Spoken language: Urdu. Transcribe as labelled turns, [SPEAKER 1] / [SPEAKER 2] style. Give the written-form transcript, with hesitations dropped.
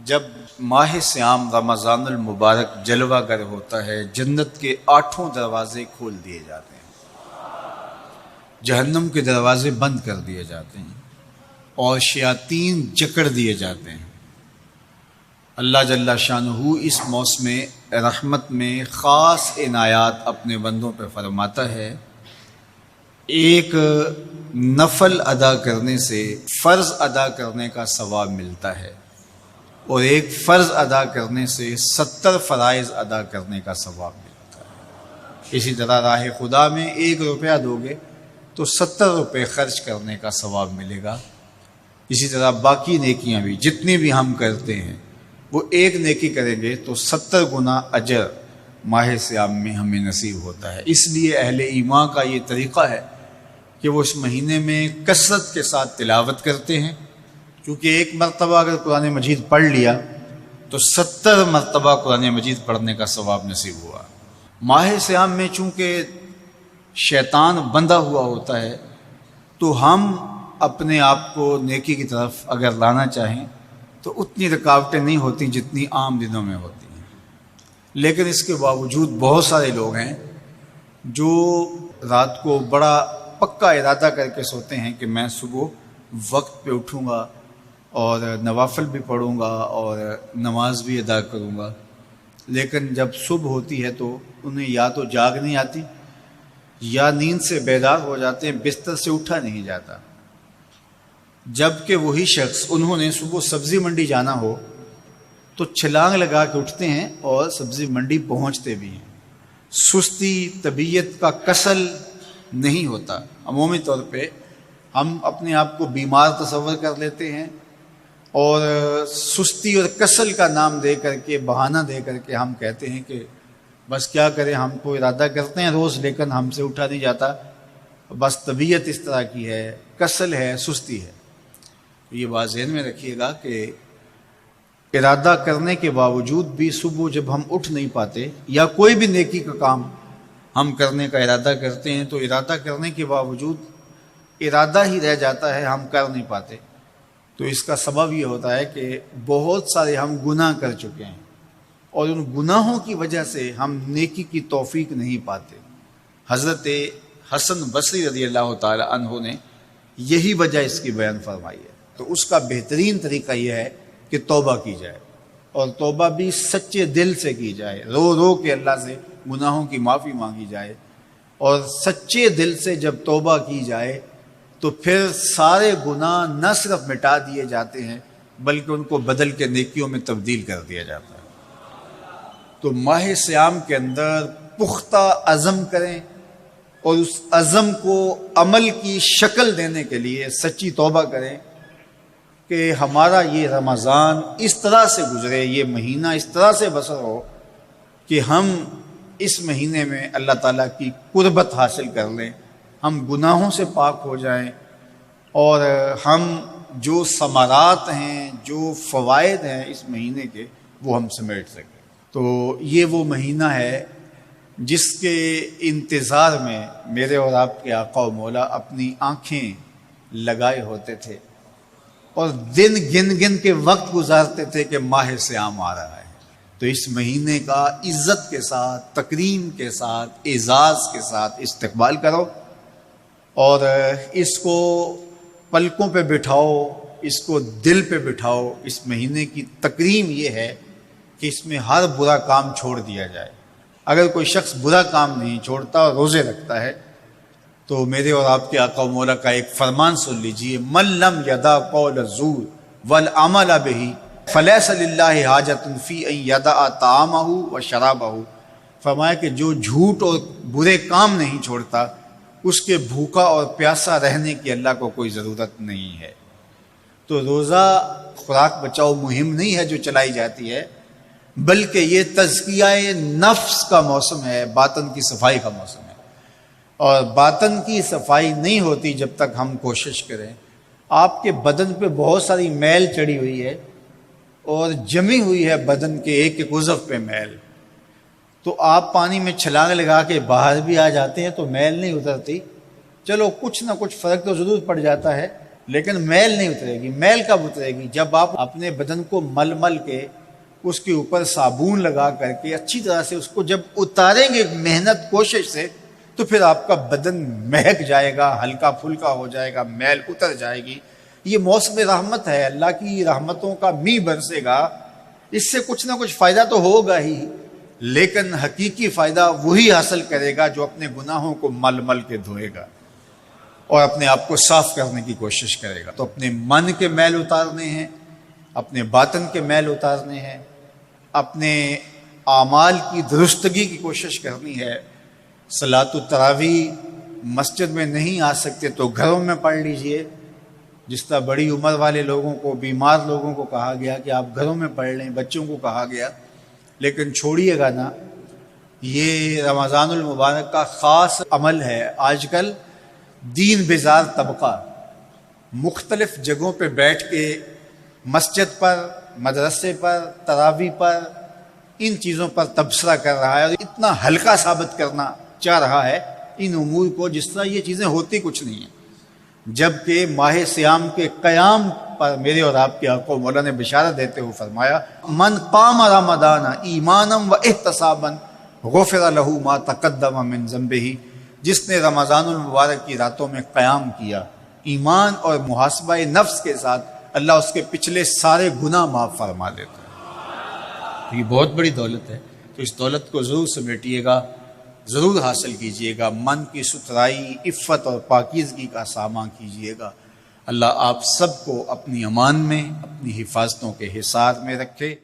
[SPEAKER 1] جب ماہ صیام رمضان المبارک جلوہ گر ہوتا ہے، جنت کے 8 دروازے کھول دیے جاتے ہیں، جہنم کے دروازے بند کر دیے جاتے ہیں اور شیاطین جکڑ دیے جاتے ہیں۔ اللہ جل شانہ اس موسم رحمت میں خاص عنایات اپنے بندوں پہ فرماتا ہے۔ ایک نفل ادا کرنے سے فرض ادا کرنے کا ثواب ملتا ہے اور ایک فرض ادا کرنے سے 70 فرائض ادا کرنے کا ثواب ملتا ہے۔ اسی طرح راہ خدا میں 1 روپیہ دو گے تو 70 روپے خرچ کرنے کا ثواب ملے گا۔ اسی طرح باقی نیکیاں بھی جتنی بھی ہم کرتے ہیں، وہ ایک نیکی کریں گے تو 70 گنا اجر ماہ صیام میں ہمیں نصیب ہوتا ہے۔ اس لیے اہل ایمان کا یہ طریقہ ہے کہ وہ اس مہینے میں کثرت کے ساتھ تلاوت کرتے ہیں، کیونکہ ایک مرتبہ اگر قرآن مجید پڑھ لیا تو 70 مرتبہ قرآن مجید پڑھنے کا ثواب نصیب ہوا۔ ماہ صیام میں چونکہ شیطان بندھا ہوا ہوتا ہے تو ہم اپنے آپ کو نیکی کی طرف اگر لانا چاہیں تو اتنی رکاوٹیں نہیں ہوتی جتنی عام دنوں میں ہوتی ہیں، لیکن اس کے باوجود بہت سارے لوگ ہیں جو رات کو بڑا پکا ارادہ کر کے سوتے ہیں کہ میں صبح وقت پہ اٹھوں گا اور نوافل بھی پڑھوں گا اور نماز بھی ادا کروں گا، لیکن جب صبح ہوتی ہے تو انہیں یا تو جاگ نہیں آتی یا نیند سے بیدار ہو جاتے ہیں، بستر سے اٹھا نہیں جاتا۔ جبکہ وہی شخص انہوں نے صبح سبزی منڈی جانا ہو تو چھلانگ لگا کے اٹھتے ہیں اور سبزی منڈی پہنچتے بھی ہیں۔ سستی، طبیعت کا کسل نہیں ہوتا۔ عمومی طور پہ ہم اپنے آپ کو بیمار تصور کر لیتے ہیں اور سستی اور کسل کا نام دے کر کے، بہانہ دے کر کے ہم کہتے ہیں کہ بس کیا کریں، ہم کو ارادہ کرتے ہیں روز لیکن ہم سے اٹھا نہیں جاتا، بس طبیعت اس طرح کی ہے، کسل ہے، سستی ہے۔ یہ بات ذہن میں رکھیے گا کہ ارادہ کرنے کے باوجود بھی صبح جب ہم اٹھ نہیں پاتے یا کوئی بھی نیکی کا کام ہم کرنے کا ارادہ کرتے ہیں تو ارادہ کرنے کے باوجود ارادہ ہی رہ جاتا ہے، ہم کر نہیں پاتے، تو اس کا سبب یہ ہوتا ہے کہ بہت سارے ہم گناہ کر چکے ہیں اور ان گناہوں کی وجہ سے ہم نیکی کی توفیق نہیں پاتے۔ حضرت حسن بصری رضی اللہ تعالی عنہ نے یہی وجہ اس کی بیان فرمائی ہے، تو اس کا بہترین طریقہ یہ ہے کہ توبہ کی جائے، اور توبہ بھی سچے دل سے کی جائے، رو رو کے اللہ سے گناہوں کی معافی مانگی جائے، اور سچے دل سے جب توبہ کی جائے تو پھر سارے گناہ نہ صرف مٹا دیے جاتے ہیں بلکہ ان کو بدل کے نیکیوں میں تبدیل کر دیا جاتا ہے۔ تو ماہ صیام کے اندر پختہ عزم کریں اور اس عزم کو عمل کی شکل دینے کے لیے سچی توبہ کریں کہ ہمارا یہ رمضان اس طرح سے گزرے، یہ مہینہ اس طرح سے بسر ہو کہ ہم اس مہینے میں اللہ تعالیٰ کی قربت حاصل کر لیں، ہم گناہوں سے پاک ہو جائیں اور ہم جو ثمرات ہیں، جو فوائد ہیں اس مہینے کے، وہ ہم سمیٹ سکیں۔ تو یہ وہ مہینہ ہے جس کے انتظار میں میرے اور آپ کے آقا و مولا اپنی آنکھیں لگائے ہوتے تھے اور دن گن گن کے وقت گزارتے تھے کہ ماہ صیام آ رہا ہے۔ تو اس مہینے کا عزت کے ساتھ، تکریم کے ساتھ، اعزاز کے ساتھ استقبال کرو اور اس کو پلکوں پہ بٹھاؤ، اس کو دل پہ بٹھاؤ۔ اس مہینے کی تکریم یہ ہے کہ اس میں ہر برا کام چھوڑ دیا جائے۔ اگر کوئی شخص برا کام نہیں چھوڑتا اور روزے رکھتا ہے تو میرے اور آپ کے آقا و مولا کا ایک فرمان سن لیجئے، من لم یدع قول الزور والعمل بہ فلیس للہ حاجۃ فی ان یدع طعامہ و شرابہ۔ فرمایا کہ جو جھوٹ اور برے کام نہیں چھوڑتا اس کے بھوکا اور پیاسا رہنے کی اللہ کو کوئی ضرورت نہیں ہے۔ تو روزہ خوراک بچاؤ مہم نہیں ہے جو چلائی جاتی ہے، بلکہ یہ تزکیہ نفس کا موسم ہے، باطن کی صفائی کا موسم ہے، اور باطن کی صفائی نہیں ہوتی جب تک ہم کوشش کریں۔ آپ کے بدن پہ بہت ساری میل چڑھی ہوئی ہے اور جمی ہوئی ہے بدن کے ایک ایک عضو پہ میل، تو آپ پانی میں چھلانگ لگا کے باہر بھی آ جاتے ہیں تو میل نہیں اترتی، چلو کچھ نہ کچھ فرق تو ضرور پڑ جاتا ہے، لیکن میل نہیں اترے گی۔ میل کب اترے گی؟ جب آپ اپنے بدن کو مل مل کے اس کے اوپر صابن لگا کر کے اچھی طرح سے اس کو جب اتاریں گے محنت کوشش سے، تو پھر آپ کا بدن مہک جائے گا، ہلکا پھلکا ہو جائے گا، میل اتر جائے گی۔ یہ موسم رحمت ہے، اللہ کی رحمتوں کا می برسے گا، اس سے کچھ نہ کچھ فائدہ تو ہوگا ہی، لیکن حقیقی فائدہ وہی حاصل کرے گا جو اپنے گناہوں کو مل مل کے دھوئے گا اور اپنے آپ کو صاف کرنے کی کوشش کرے گا۔ تو اپنے من کے میل اتارنے ہیں، اپنے باطن کے میل اتارنے ہیں، اپنے اعمال کی درستگی کی کوشش کرنی ہے۔ صلاۃ التراویح مسجد میں نہیں آ سکتے تو گھروں میں پڑھ لیجئے، جس طرح بڑی عمر والے لوگوں کو، بیمار لوگوں کو کہا گیا کہ آپ گھروں میں پڑھ لیں، بچوں کو کہا گیا، لیکن چھوڑیے گا نا، یہ رمضان المبارک کا خاص عمل ہے۔ آج کل دین بیزار طبقہ مختلف جگہوں پہ بیٹھ کے مسجد پر، مدرسے پر، تراویح پر، ان چیزوں پر تبصرہ کر رہا ہے اور اتنا ہلکا ثابت کرنا چاہ رہا ہے ان امور کو، جس طرح یہ چیزیں ہوتی کچھ نہیں ہیں، جبکہ ماہ صیام کے قیام پر میرے اور آپ کے آقا مولا نے بشارت دیتے ہوئے فرمایا، من قام رمضان ایمانا و احتسابا غفر لہ ما تقدم من ذنبہ، جس نے رمضان المبارک کی راتوں میں قیام کیا ایمان اور محاسبہ نفس کے ساتھ، اللہ اس کے پچھلے سارے گناہ معاف فرما دیتا ہے۔ یہ بہت بڑی دولت ہے، تو اس دولت کو ضرور سمیٹیے گا، ضرور حاصل کیجئے گا، من کی ستھرائی، عفت اور پاکیزگی کا سامان کیجئے گا۔ اللہ آپ سب کو اپنی امان میں، اپنی حفاظتوں کے حصار میں رکھے۔